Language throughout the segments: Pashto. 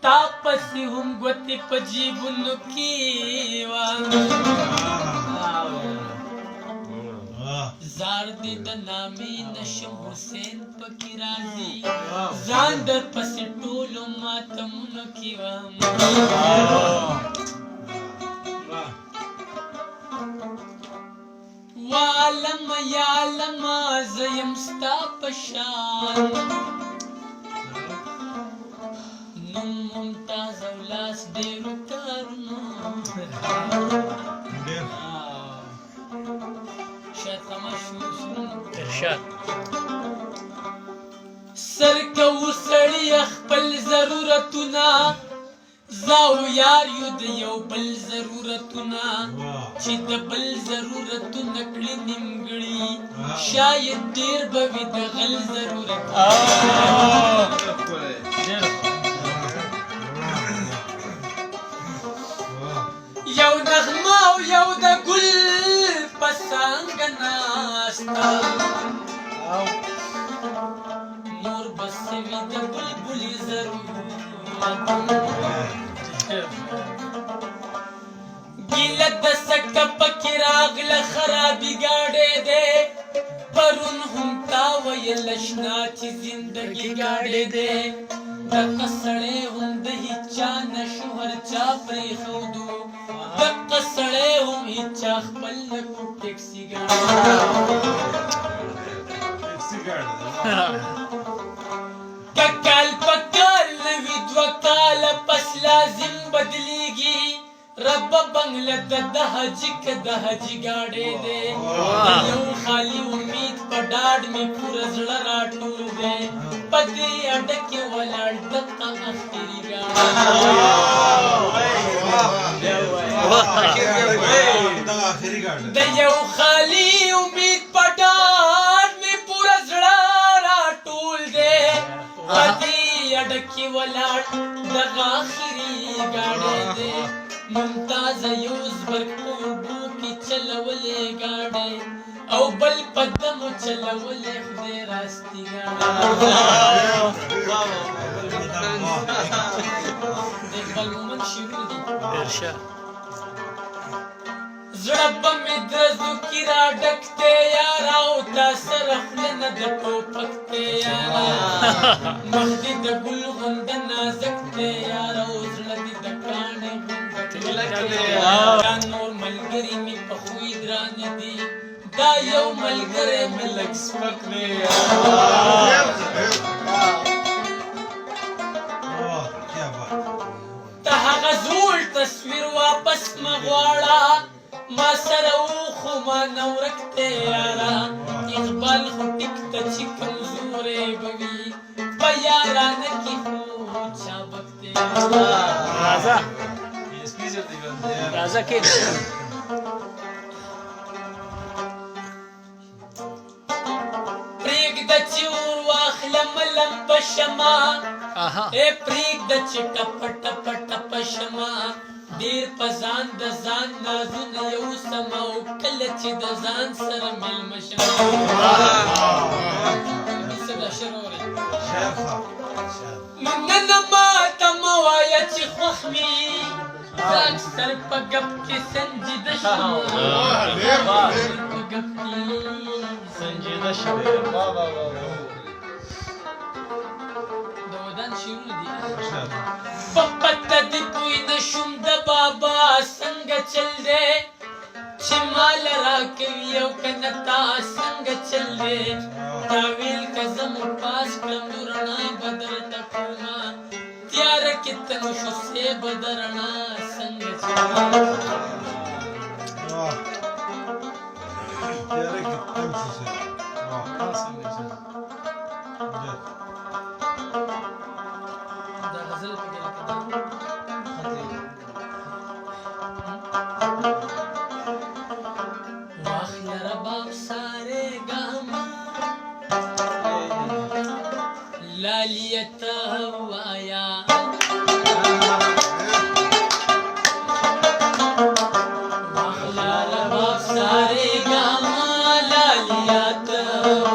تا پسې هم ګوتې په جیبونو کې وم زار دې د نامې نشم حسین پکې راځي ځان در پسې ټولو ماتمونو کې وم والم یالم زه یم ستا په شان نوم ممتاز او لاس ډېرو کارونو سر کوو سړیه خپل ضرورتونه زه او یار یو د یو بل ضرورتونه چې د بل ضرورتونه کړي نیمګړي شاید ډېر به وي د غل ضرورتونه یو نغمه او یو د ګل په څانګه ناسته نور بس وي د بلبلې ضرورتونه ګیله د سکه پکې راغله خرابې ګاډی دی پرون هم تا ویل اشنا چې زندګي ګاډی دی دغه سړی هم د هیچا نه شوهر چا پرېښودو دغه سړی هم هیچا خپل نه کړو ټیکسي ګاډی که کال په کال نه وي دوه کاله پس لازم بدلیږي رب بنگله د حجي که د حجي ګاډی دی یو خالي امید په ډاډ مې پوره زړه راټول دی په دې اډه کې ولاړ دغه اخري ګاډی د یو خالي امید په ډاډ مې پوره زړه راټول دی په دې اډه کې ولاړ دغه اخري ګاډی دی ممتاز یو زبرکو اوبو کې چلولې ګاډی او بل په دمو چلولې خدای راستي ګاډی د خپل مومن شعرونه دي زړه به مې درزو کې را ډک دی یاره او تا سره خوله نه د ټوپک دی یاره مخ دې د ګل غونده نازک دی یاره او زړه دې د کاڼي دا نور ملګري مې په خوی درانه دي دا یو ملګری مې لږ سپک دی ته هغه زوړ تصویر واپس مه غواړه ما سره وخو ما نه ورک دی یاره اقبال خو ټیک ته چې کمزوری به وي په یارانه کې خو چابک دی راځه کېنه پرېږده چې ور واخلم لمبه شمه پرېږده چې ټپه ټپه ټپه شمه ډېر په ځان د ځان نازونه یوسم او کله چې د ځان سره مېلمه شم نن ماته مه وایه چې خوښ مې زه اکثر په ګپ کې سنجیده شم په ګپ کې سنجیده شم د ودان شعرونه دي په پته دې پوی نه شوم د بابا څنګه چل دی چې مال راکوي او که نه تا څنګه چل دی تا ویل که زه مو پاس کړم نو رڼا به درته کړمه تیاره کې تنګ شو سی به د رڼا څنګه چل واخله رباب سارے گاما لالیتا وایا واخله رباب سارے گاما لالیتا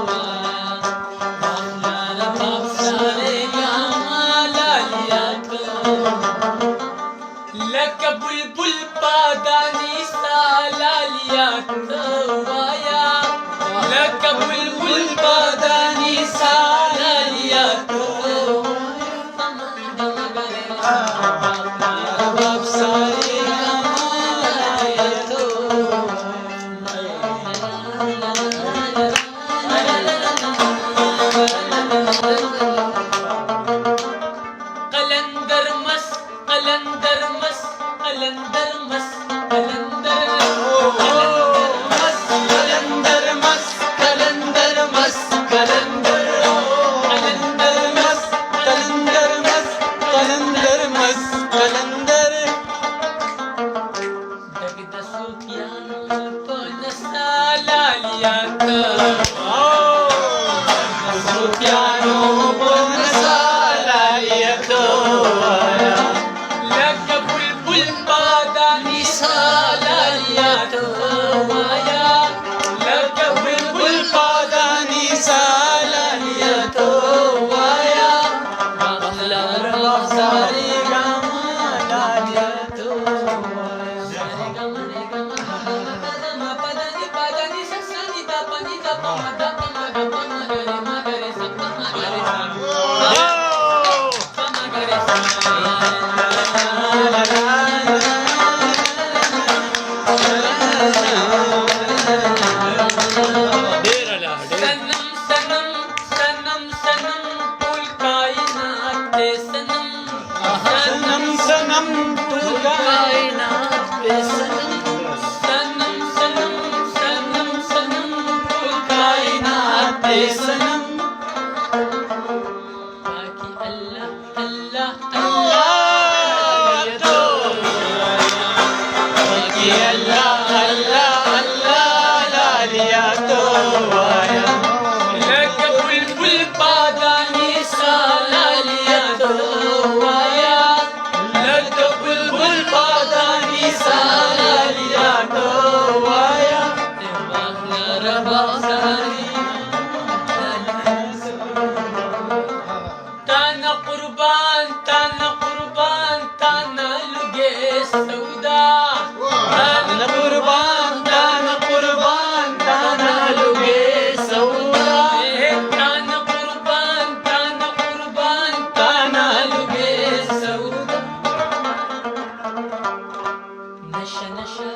وایا واخله رباب سارے گاما لالیتا لکه بلبل بادانی سالالیا توایا لکه بلبل بادانی سالالیا باب ساری قلندر مس قلندر مس قلندر مس قلندر مس قلندر مس قلندر مس قلندر مس قلندر مس قلندر دګ د سوفیانو په نسالالیا سوفیانو په نسالالیا لکه بلبل بادانی سالالیا وایا لکه بلبل بادانی سالالیا وایا اخلا ربا ساری گامالالیا پادانی سسنی دا پنی دا پمدا پمگا پمگره مگره سپا مگره پمگره सनम बाकी अल्लाह अल्लाह अल्लाह तो बाकी अल्लाह अल्लाह अल्लाह लालिया तो आया लग बुलबुल बादानी सालालिया तो आया लग बुलबुल बादानी सालालिया तो आया रबा सारी تانا قربان تانا قربان تانا لقي سودا تانا قربان تانا قربان تانا لقي سودا تانا قربان تانا قربان تانا لقي سودا نشا نشا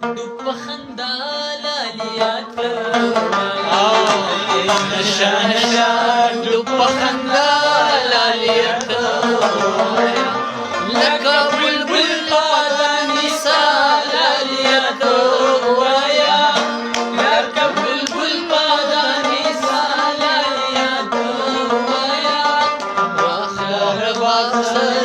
دب خندالا ليات نشا نشا دب خندالا ليات لك بلبل بادانی سالالیا وایا لك بلبل بادانی سالالیا وایا واخر باصر